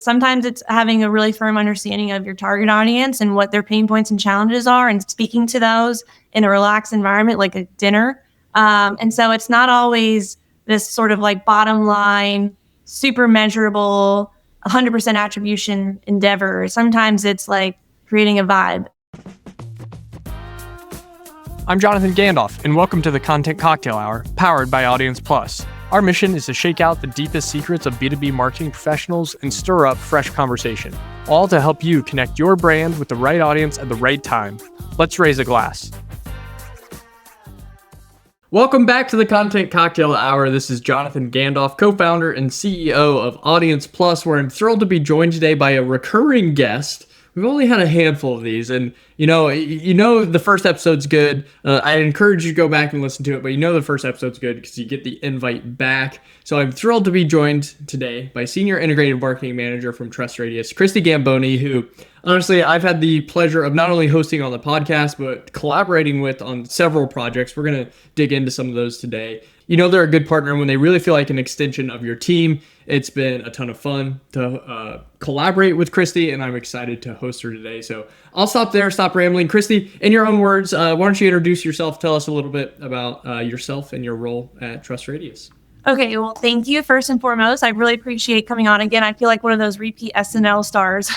Sometimes it's having a really firm understanding of your target audience and what their pain points and challenges are and speaking to those in a relaxed environment like a dinner. And so it's not always this sort of like bottom line, super measurable, 100% attribution endeavor. Sometimes it's like creating a vibe. I'm Jonathan Gandolf, and welcome to the Content Cocktail Hour, powered by Audience Plus. Our mission is to shake out the deepest secrets of B2B marketing professionals and stir up fresh conversation, all to help you connect your brand with the right audience at the right time. Let's raise a glass. Welcome back to the Content Cocktail Hour. This is Jonathan Gandolf, co-founder and CEO of Audience Plus, where I'm thrilled to be joined today by a recurring guest. We've only had a handful of these, and you know the first episode's good. I encourage you to go back and listen to it, but the first episode's good because you get the invite back. So I'm thrilled to be joined today by Senior Integrated Marketing Manager from TrustRadius, Kristi Gamboni, who honestly I've had the pleasure of not only hosting on the podcast, but collaborating with on several projects. We're going to dig into some of those today. They're a good partner when they really feel like an extension of your team. It's been a ton of fun to collaborate with Kristi, and I'm excited to host her today. So I'll stop rambling. Kristi, in your own words, why don't you introduce yourself? Tell us a little bit about yourself and your role at TrustRadius. Okay, well, thank you first and foremost. I really appreciate coming on again. I feel like one of those repeat SNL stars.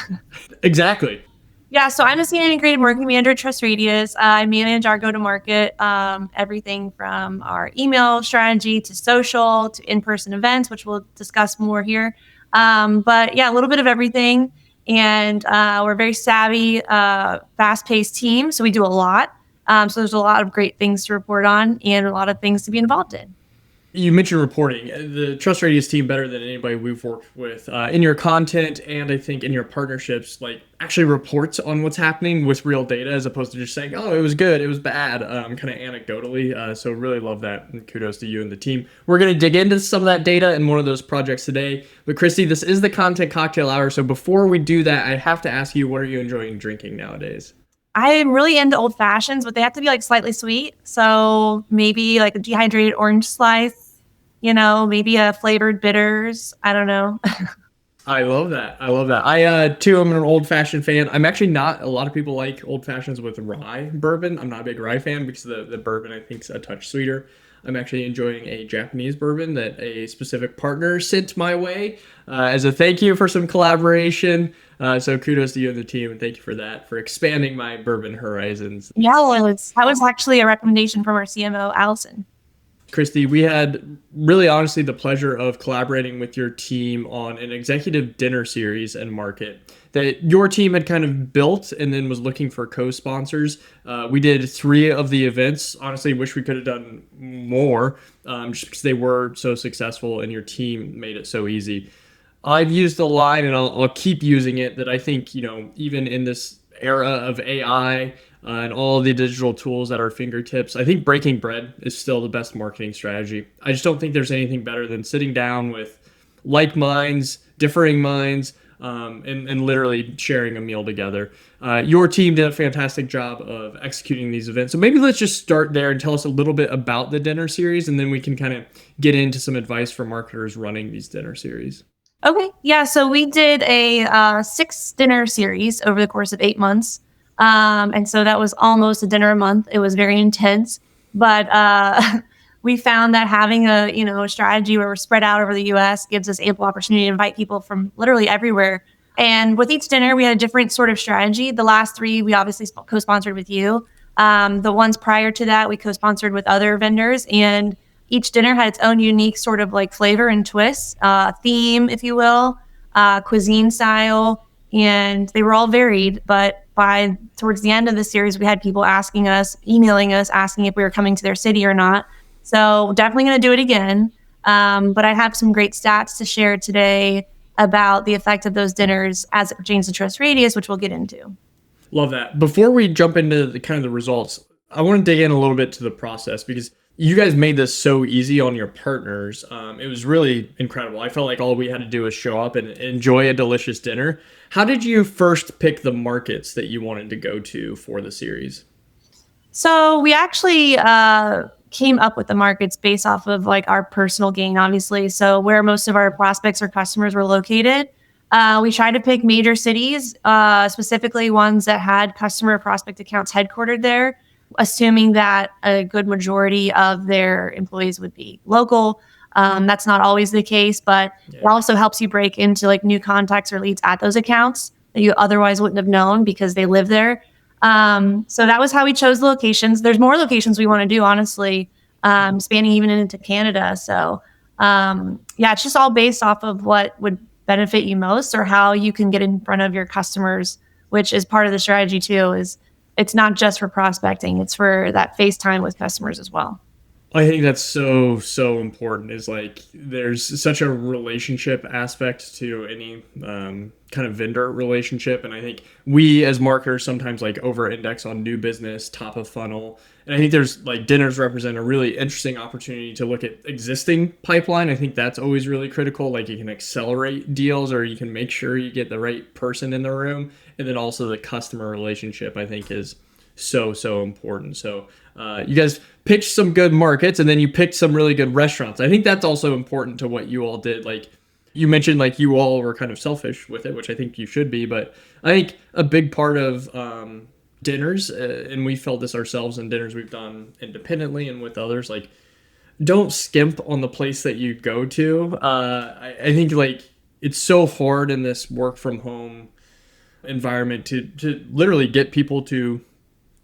Exactly. Yeah, so I'm a Senior Integrated Marketing Manager at TrustRadius. I manage our go-to-market, everything from our email strategy to social to in-person events, which we'll discuss more here. But yeah, a little bit of everything. And we're a very savvy, fast-paced team, so we do a lot. So there's a lot of great things to report on and a lot of things to be involved in. You mentioned reporting. The TrustRadius team, better than anybody we've worked with in your content and I think in your partnerships, like actually reports on what's happening with real data as opposed to just saying, oh, it was good, it was bad, kind of anecdotally. So really love that, and kudos to you and the team. We're going to dig into some of that data in one of those projects today. But Kristi, this is the Content Cocktail Hour. So before we do that, I have to ask you, what are you enjoying drinking nowadays? I am really into old fashions, but they have to be like slightly sweet. So maybe like a dehydrated orange slice, maybe a flavored bitters. I don't know. I love that. I, too, I'm an old fashioned fan. I'm actually not, a lot of people like old fashions with rye bourbon. I'm not a big rye fan because the bourbon I think is a touch sweeter. I'm actually enjoying a Japanese bourbon that a specific partner sent my way as a thank you for some collaboration. So kudos to you and the team, and thank you for that, for expanding my bourbon horizons. Yeah, that was actually a recommendation from our CMO, Allison. Kristi, we had really honestly the pleasure of collaborating with your team on an executive dinner series and market that your team had kind of built and then was looking for co-sponsors. We did 3 of the events. Honestly, wish we could have done more just because they were so successful and your team made it so easy. I've used a line, and I'll keep using it, that I think, even in this era of AI and all the digital tools at our fingertips, I think breaking bread is still the best marketing strategy. I just don't think there's anything better than sitting down with like minds, differing minds, and literally sharing a meal together. Your team did a fantastic job of executing these events. So maybe let's just start there and tell us a little bit about the dinner series, and then we can kind of get into some advice for marketers running these dinner series. Okay. Yeah. So we did a 6-dinner series over the course of 8 months. And so that was almost a dinner a month. It was very intense, but we found that having a strategy where we're spread out over the US gives us ample opportunity to invite people from literally everywhere. And with each dinner, we had a different sort of strategy. The last 3, we obviously co-sponsored with you. The ones prior to that, we co-sponsored with other vendors, and each dinner had its own unique sort of like flavor and twist, theme, if you will, cuisine style, and they were all varied. But towards the end of the series, we had people emailing us, asking if we were coming to their city or not. So definitely going to do it again. But I have some great stats to share today about the effect of those dinners as it pertains to TrustRadius, which we'll get into. Love that. Before we jump into the results, I want to dig in a little bit to the process, because you guys made this so easy on your partners. It was really incredible. I felt like all we had to do was show up and enjoy a delicious dinner. How did you first pick the markets that you wanted to go to for the series? So we actually came up with the markets based off of like our personal gain, obviously. So where most of our prospects or customers were located. We tried to pick major cities, specifically ones that had customer prospect accounts headquartered there, assuming that a good majority of their employees would be local. That's not always the case, but it also helps you break into like new contacts or leads at those accounts that you otherwise wouldn't have known because they live there. So that was how we chose the locations. There's more locations we want to do, honestly, spanning even into Canada. So it's just all based off of what would benefit you most or how you can get in front of your customers, which is part of the strategy too. Is it's not just for prospecting, it's for that face time with customers as well. I think that's so important. Is like there's such a relationship aspect to any kind of vendor relationship, and I think we as marketers sometimes like over-index on new business, top of funnel, and I think there's like dinners represent a really interesting opportunity to look at existing pipeline. I think that's always really critical. Like you can accelerate deals, or you can make sure you get the right person in the room, and then also the customer relationship I think is so important. So you guys picked some good markets, and then you picked some really good restaurants. I think that's also important to what you all did. Like you mentioned, like you all were kind of selfish with it, which I think you should be. But I think a big part of dinners, and we felt this ourselves in dinners we've done independently and with others, like don't skimp on the place that you go to. I think like it's so hard in this work from home environment to literally get people to,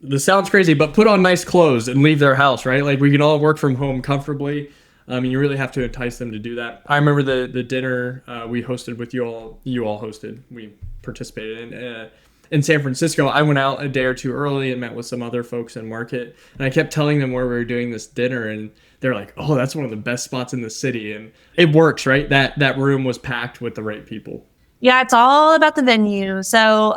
this sounds crazy, but put on nice clothes and leave their house, right? Like we can all work from home comfortably. You really have to entice them to do that. I remember the dinner we hosted with you all hosted, we participated in San Francisco. I went out a day or two early and met with some other folks in market, and I kept telling them where we were doing this dinner, and they're like, oh, that's one of the best spots in the city. And it works, right? That room was packed with the right people. Yeah, it's all about the venue. So,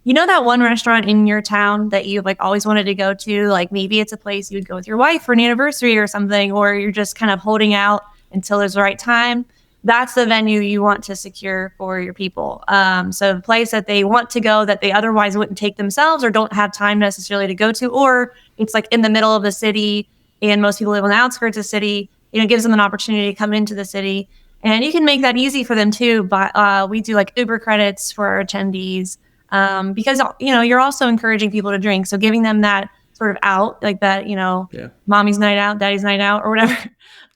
you know that one restaurant in your town that you've like always wanted to go to? Like maybe it's a place you would go with your wife for an anniversary or something, or you're just kind of holding out until there's the right time. That's the venue you want to secure for your people. So the place that they want to go that they otherwise wouldn't take themselves or don't have time necessarily to go to, or it's like in the middle of the city and most people live on the outskirts of the city, gives them an opportunity to come into the city. And you can make that easy for them too. But we do like Uber credits for our attendees. Because, you're also encouraging people to drink. So giving them that sort of out, like that, mommy's night out, daddy's night out or whatever,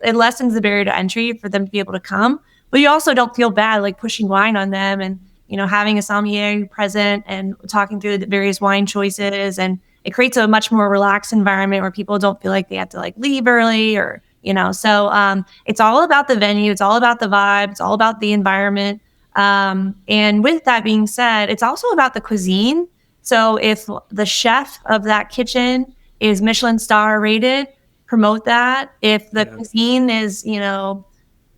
it lessens the barrier to entry for them to be able to come. But you also don't feel bad like pushing wine on them and, having a sommelier present and talking through the various wine choices. And it creates a much more relaxed environment where people don't feel like they have to like leave early or, so it's all about the venue. It's all about the vibe. It's all about the environment. And with that being said, it's also about the cuisine. So if the chef of that kitchen is Michelin star rated, promote that. If the cuisine is,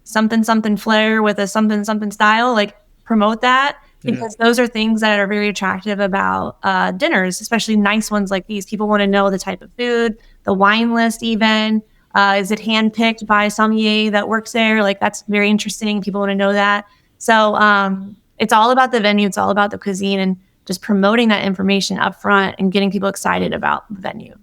something flair with a something style, like promote that, because those are things that are very attractive about dinners, especially nice ones like these. People want to know the type of food, the wine list even. Is it handpicked by a sommelier that works there? Like that's very interesting. People want to know that. So it's all about the venue. It's all about the cuisine and just promoting that information up front and getting people excited about the venue.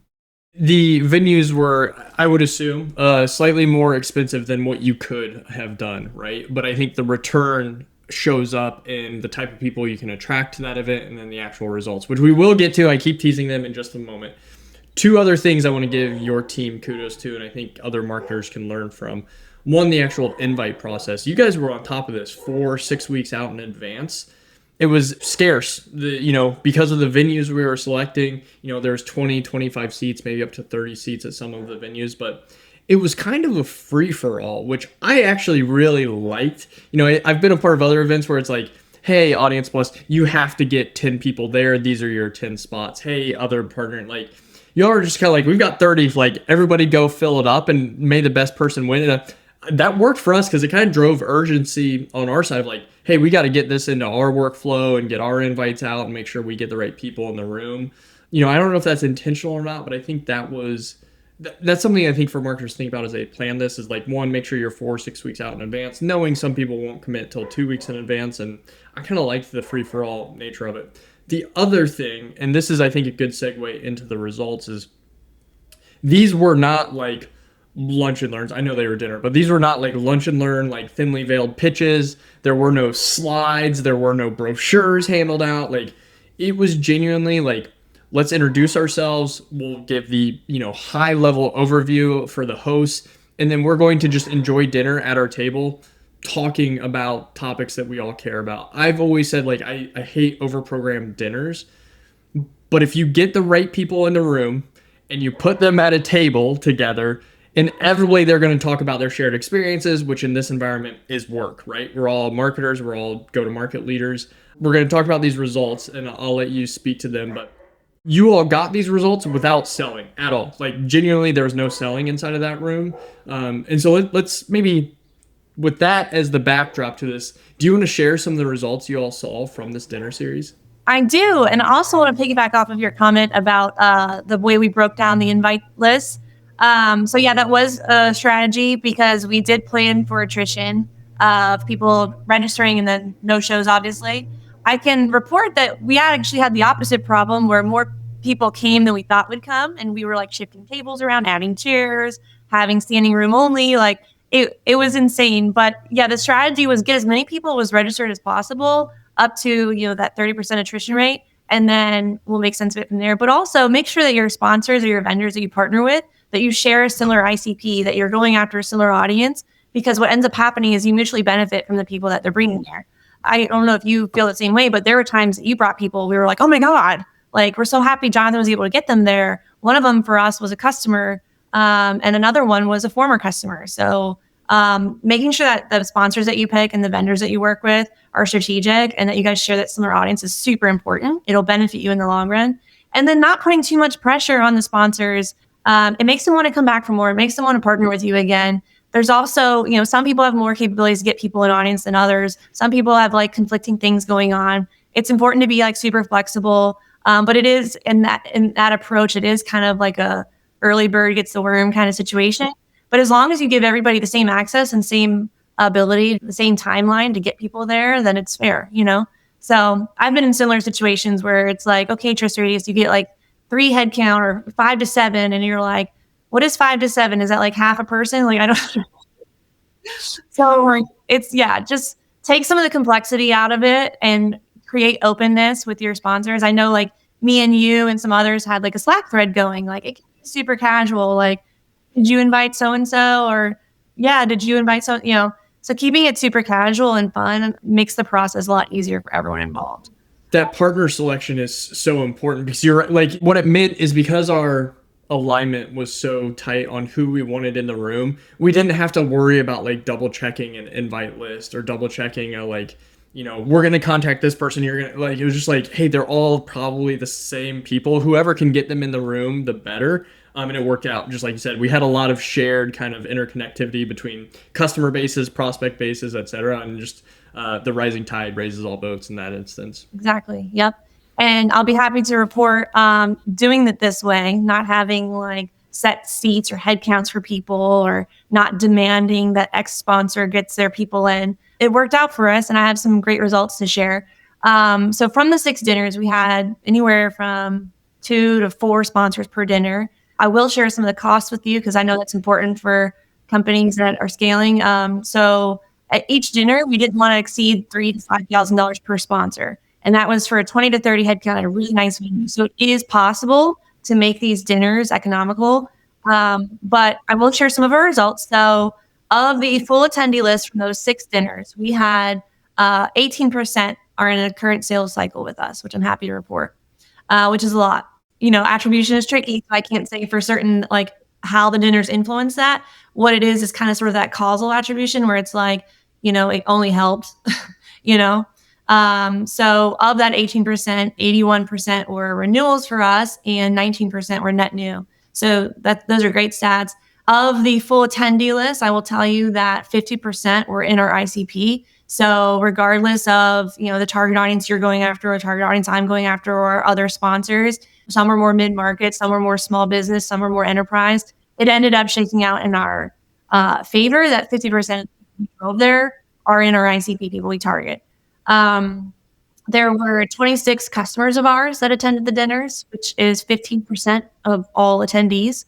The venues were, I would assume, slightly more expensive than what you could have done, right? But I think the return shows up in the type of people you can attract to that event and then the actual results, which we will get to. I keep teasing them in just a moment. Two other things I want to give your team kudos to, and I think other marketers can learn from. One, the actual invite process. You guys were on top of this 4-6 weeks out in advance. It was scarce, because of the venues we were selecting. There's 20, 25 seats, maybe up to 30 seats at some of the venues, but it was kind of a free for all, which I actually really liked. I've been a part of other events where it's like, hey, Audience Plus, you have to get 10 people there. These are your 10 spots. Hey, other partner, like, y'all are just kind of like, we've got 30, like everybody go fill it up and may the best person win it. That worked for us because it kind of drove urgency on our side of like, hey, we got to get this into our workflow and get our invites out and make sure we get the right people in the room. I don't know if that's intentional or not, but I think that's something I think for marketers to think about as they plan this is like, one, make sure you're 4-6 weeks out in advance, knowing some people won't commit till 2 weeks in advance. And I kind of liked the free for all nature of it. The other thing, and this is, I think, a good segue into the results, is these were not like lunch and learns. I know they were dinner, but these were not like lunch and learn, like thinly veiled pitches. There were no slides. There were no brochures handled out. Like it was genuinely like, let's introduce ourselves. We'll give the, high level overview for the host. And then we're going to just enjoy dinner at our table, talking about topics that we all care about. I've always said, like, I hate overprogrammed dinners, but if you get the right people in the room and you put them at a table together, inevitably they're going to talk about their shared experiences, which in this environment is work, right? We're all marketers, we're all go-to-market leaders. We're going to talk about these results, and I'll let you speak to them, but you all got these results without selling at all. Like genuinely, there was no selling inside of that room. And so let's maybe, with that as the backdrop to this, do you want to share some of the results you all saw from this dinner series? I do. And I also want to piggyback off of your comment about the way we broke down the invite list. So yeah, that was a strategy because we did plan for attrition of people registering and then no shows, obviously. I can report that we actually had the opposite problem where more people came than we thought would come. And we were like shifting tables around, adding chairs, having standing room only. Like it was insane. But yeah, the strategy was get as many people as registered as possible up to, that 30% attrition rate. And then we'll make sense of it from there. But also make sure that your sponsors or your vendors that you partner with, that you share a similar ICP, that you're going after a similar audience, because what ends up happening is you mutually benefit from the people that they're bringing there. I don't know if you feel the same way, but there were times that you brought people, we were like, oh my God, like we're so happy Jonathan was able to get them there. One of them for us was a customer, and another one was a former customer. So making sure that the sponsors that you pick and the vendors that you work with are strategic and that you guys share that similar audience is super important. It'll benefit you in the long run. And then not putting too much pressure on the sponsors. It makes them want to come back for more. It makes them want to partner with you again. There's also, some people have more capabilities to get people in audience than others. Some people have like conflicting things going on. It's important to be like super flexible. But it is in that approach, it is kind of like a early bird gets the worm kind of situation. But as long as you give everybody the same access and same ability, the same timeline to get people there, then it's fair, So I've been in similar situations where it's like, okay, TrustRadius, you get like 3 headcount or 5 to 7, and you're like, what is 5 to 7? Is that like half a person? Like, I don't. So it's, just take some of the complexity out of it and create openness with your sponsors. I know like me and you and some others had like a Slack thread going, like it can be super casual. Like, did you invite so-and-so? Or did you invite so, so keeping it super casual and fun makes the process a lot easier for everyone involved. That partner selection is so important because you're like, what it meant is because our alignment was so tight on who we wanted in the room, we didn't have to worry about like double checking an invite list or double checking we're going to contact this person. You're going to like, it was just like, hey, they're all probably the same people. Whoever can get them in the room, the better. And it worked out, just like you said. We had a lot of shared kind of interconnectivity between customer bases, prospect bases, et cetera. And just the rising tide raises all boats in that instance. Exactly. Yep. And I'll be happy to report doing it this way, not having like set seats or headcounts for people or not demanding that X sponsor gets their people in. It worked out for us, and I have some great results to share. So from the 6 dinners, we had anywhere from 2 to 4 sponsors per dinner. I will share some of the costs with you because I know that's important for companies that are scaling. So at each dinner, we didn't want to exceed $3,000 to $5,000 per sponsor. And that was for a 20 to 30 headcount at a really nice venue. So it is possible to make these dinners economical. But I will share some of our results. So of the full attendee list from those 6 dinners, we had 18% are in a current sales cycle with us, which I'm happy to report, which is a lot. Attribution is tricky. So I can't say for certain like how the dinners influence that. What it is kind of sort of that causal attribution where it's like, it only helped, So of that 18%, 81% were renewals for us and 19% were net new. So those are great stats. Of the full attendee list, I will tell you that 50% were in our ICP. So regardless of, the target audience you're going after or target audience I'm going after or other sponsors, some are more mid-market, some are more small business, some are more enterprise. It ended up shaking out in our favor that 50% of there are in our ICP people we target. There were 26 customers of ours that attended the dinners, which is 15% of all attendees.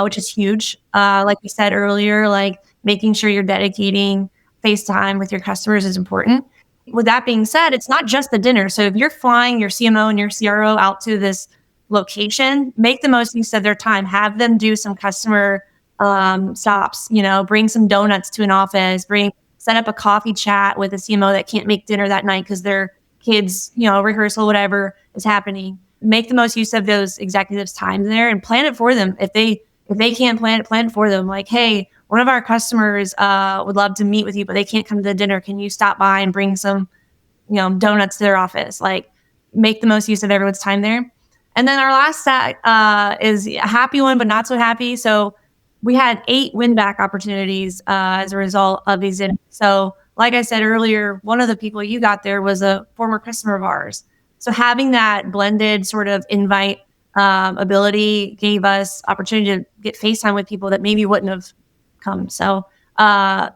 which is huge. Like we said earlier, like making sure you're dedicating face time with your customers is important. With that being said, it's not just the dinner. So if you're flying your CMO and your CRO out to this location, make the most use of their time. Have them do some customer stops, bring some donuts to an office, set up a coffee chat with a CMO that can't make dinner that night because their kids, rehearsal, whatever is happening. Make the most use of those executives' time there and plan it for them. If they can't plan it for them. Like, hey, one of our customers would love to meet with you, but they can't come to the dinner. Can you stop by and bring some, donuts to their office? Like, make the most use of everyone's time there. And then our last stat is a happy one, but not so happy. So we had 8 win-back opportunities as a result of these dinners. So like I said earlier, one of the people you got there was a former customer of ours. So having that blended sort of invite ability gave us opportunity to get FaceTime with people that maybe wouldn't have come. So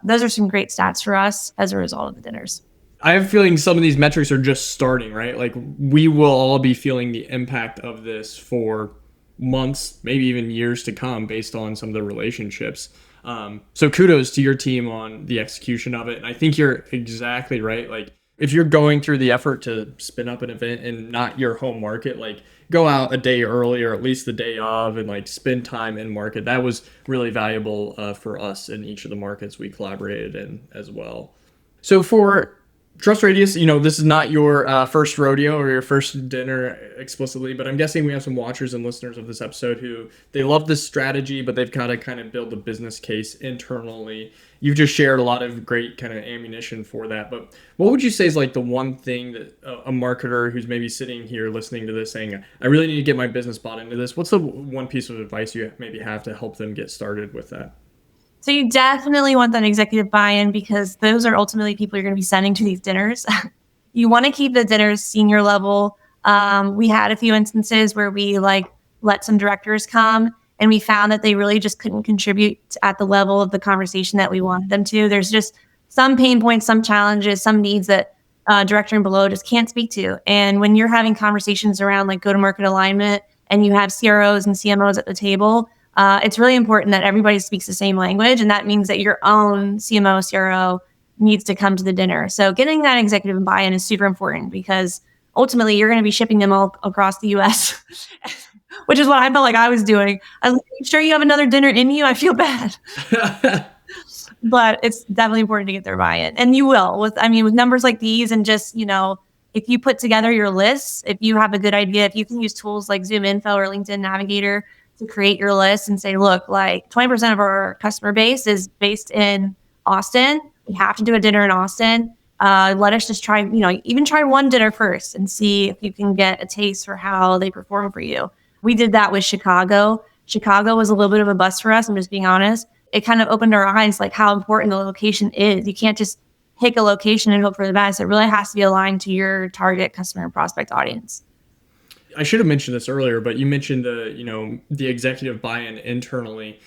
those are some great stats for us as a result of the dinners. I have a feeling some of these metrics are just starting, right? Like we will all be feeling the impact of this for months, maybe even years to come based on some of the relationships. So kudos to your team on the execution of it. And I think you're exactly right. Like if you're going through the effort to spin up an event and not your home market, like go out a day early or at least the day of and like spend time in market. That was really valuable for us in each of the markets we collaborated in as well. So for TrustRadius, this is not your first rodeo or your first dinner explicitly, but I'm guessing we have some watchers and listeners of this episode who they love this strategy, but they've got to kind of build a business case internally. You've just shared a lot of great kind of ammunition for that. But what would you say is like the one thing that a marketer who's maybe sitting here listening to this saying, I really need to get my business bought into this? What's the one piece of advice you maybe have to help them get started with that? So you definitely want that executive buy-in because those are ultimately people you're going to be sending to these dinners. You want to keep the dinners senior level. We had a few instances where we let some directors come and we found that they really just couldn't contribute at the level of the conversation that we wanted them to. There's just some pain points, some challenges, some needs that director and below just can't speak to. And when you're having conversations around like go-to-market alignment and you have CROs and CMOs at the table, it's really important that everybody speaks the same language. And that means that your own CMO, CRO needs to come to the dinner. So getting that executive buy-in is super important because ultimately you're going to be shipping them all across the US, which is what I felt like I was doing. I was like, sure you have another dinner in you? I feel bad. But it's definitely important to get their buy-in. And you will with numbers like these and just, if you put together your lists, if you have a good idea, if you can use tools like Zoom Info or LinkedIn Navigator to create your list and say, look, like 20% of our customer base is based in Austin. We have to do a dinner in Austin. Let us just try, even try one dinner first and see if you can get a taste for how they perform for you. We did that with Chicago. Chicago was a little bit of a bust for us. I'm just being honest. It kind of opened our eyes, like how important the location is. You can't just pick a location and hope for the best. It really has to be aligned to your target customer and prospect audience. I should have mentioned this earlier, but you mentioned the executive buy-in internally.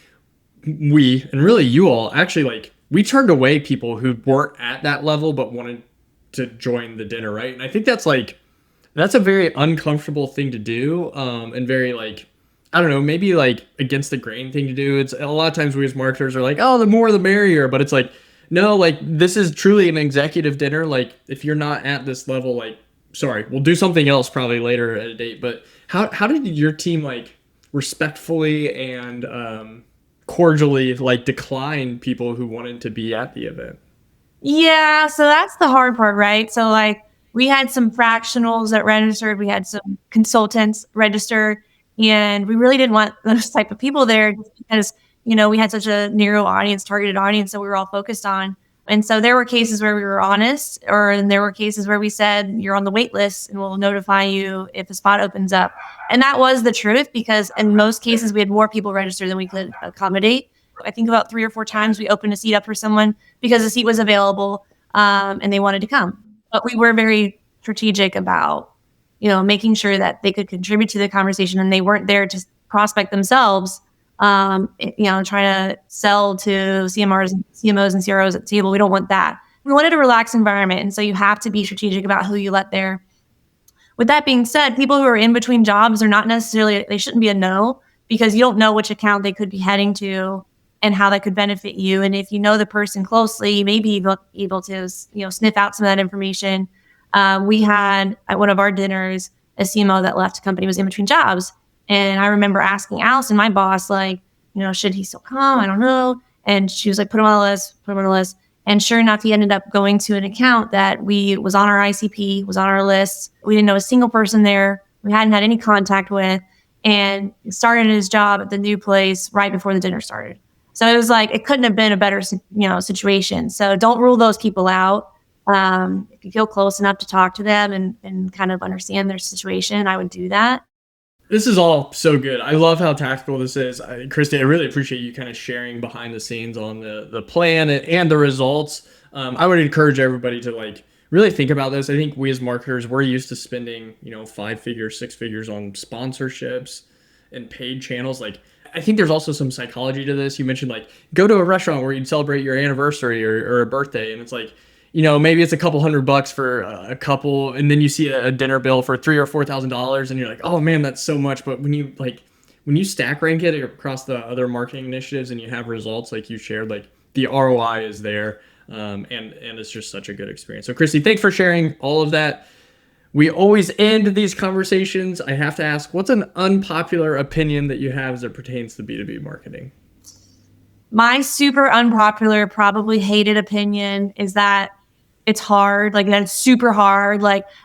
We, and really you all, actually we turned away people who weren't at that level but wanted to join the dinner, right? And I think that's a very uncomfortable thing to do, and very I don't know, maybe against the grain thing to do. It's a lot of times we as marketers are like, oh, the more the merrier, but it's no, this is truly an executive dinner. If you're not at this level, sorry, we'll do something else probably later at a date. But how did your team respectfully and cordially decline people who wanted to be at the event? Yeah, so that's the hard part, right? So we had some fractionals that registered, we had some consultants register, and we really didn't want those type of people there just because we had such a narrow audience, targeted audience that we were all focused on. And so there were cases where we were honest, and there were cases where we said, you're on the wait list and we'll notify you if a spot opens up. And that was the truth because in most cases, we had more people register than we could accommodate. I think about 3 or 4 times we opened a seat up for someone because the seat was available and they wanted to come. But we were very strategic about, making sure that they could contribute to the conversation and they weren't there to prospect themselves. Trying to sell to CMOs and CROs at the table. We don't want that. We wanted a relaxed environment. And so you have to be strategic about who you let there. With that being said, people who are in between jobs are not necessarily, they shouldn't be a no because you don't know which account they could be heading to and how that could benefit you. And if you know the person closely, you may be able to, sniff out some of that information. We had at one of our dinners, a CMO that left the company, was in between jobs. And I remember asking Allison, my boss, like, should he still come? I don't know. And she was like, put him on the list. And sure enough, he ended up going to an account that was on our ICP, was on our list. We didn't know a single person there. We hadn't had any contact with, and started his job at the new place right before the dinner started. So it was like, it couldn't have been a better, situation. So don't rule those people out. If you feel close enough to talk to them and kind of understand their situation, I would do that. This is all so good. I love how tactical this is. Kristi, I really appreciate you kind of sharing behind the scenes on the plan and the results. I would encourage everybody to really think about this. I think we as marketers, we're used to spending, 5 figures, 6 figures on sponsorships and paid channels. I think there's also some psychology to this. You mentioned go to a restaurant where you'd celebrate your anniversary or a birthday, and it's maybe it's a couple $100 for a couple, and then you see a dinner bill for $3,000 or $4,000, and you're like, oh man, that's so much. But when you stack rank it across the other marketing initiatives and you have results like you shared, the ROI is there, and it's just such a good experience. So Kristi, thanks for sharing all of that. We always end these conversations. I have to ask, what's an unpopular opinion that you have as it pertains to B2B marketing? My super unpopular, probably hated opinion is that it's hard, that's super hard.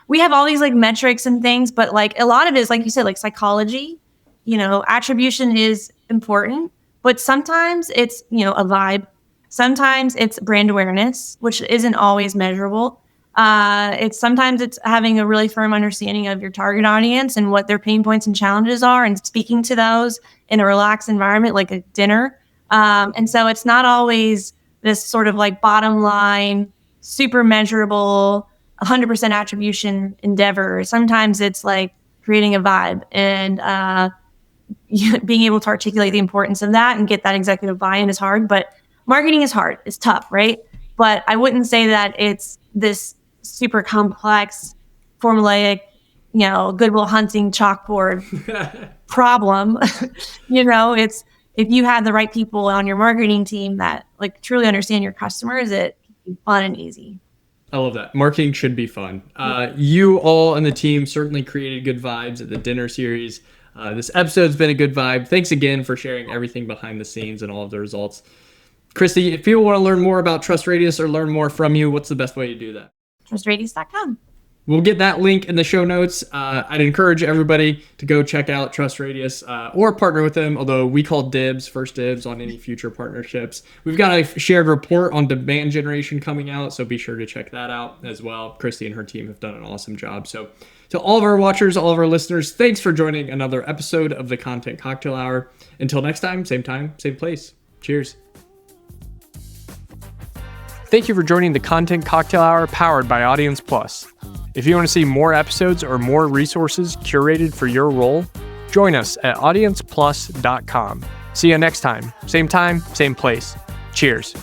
We have all these metrics and things, but a lot of it is, like you said, psychology, attribution is important, but sometimes it's, a vibe. Sometimes it's brand awareness, which isn't always measurable. Sometimes it's having a really firm understanding of your target audience and what their pain points and challenges are, and speaking to those in a relaxed environment like a dinner. And so it's not always this sort of bottom line, super measurable, 100% attribution endeavor. Sometimes it's creating a vibe and being able to articulate the importance of that and get that executive buy-in is hard. But marketing is hard. It's tough, right? But I wouldn't say that it's this super complex, formulaic, Goodwill Hunting chalkboard problem. It's if you have the right people on your marketing team that truly understand your customers, it can be fun and easy. I love that. Marketing should be fun. You all and the team certainly created good vibes at the dinner series. This episode's been a good vibe. Thanks again for sharing everything behind the scenes and all of the results. Kristi, if people want to learn more about TrustRadius or learn more from you, what's the best way to do that? TrustRadius.com. We'll get that link in the show notes. I'd encourage everybody to go check out TrustRadius or partner with them, although we call first dibs on any future partnerships. We've got a shared report on demand generation coming out, so be sure to check that out as well. Kristi and her team have done an awesome job. So to all of our watchers, all of our listeners, thanks for joining another episode of the Content Cocktail Hour. Until next time, same place. Cheers. Thank you for joining the Content Cocktail Hour powered by Audience Plus. If you want to see more episodes or more resources curated for your role, join us at audienceplus.com. See you next time, same place. Cheers.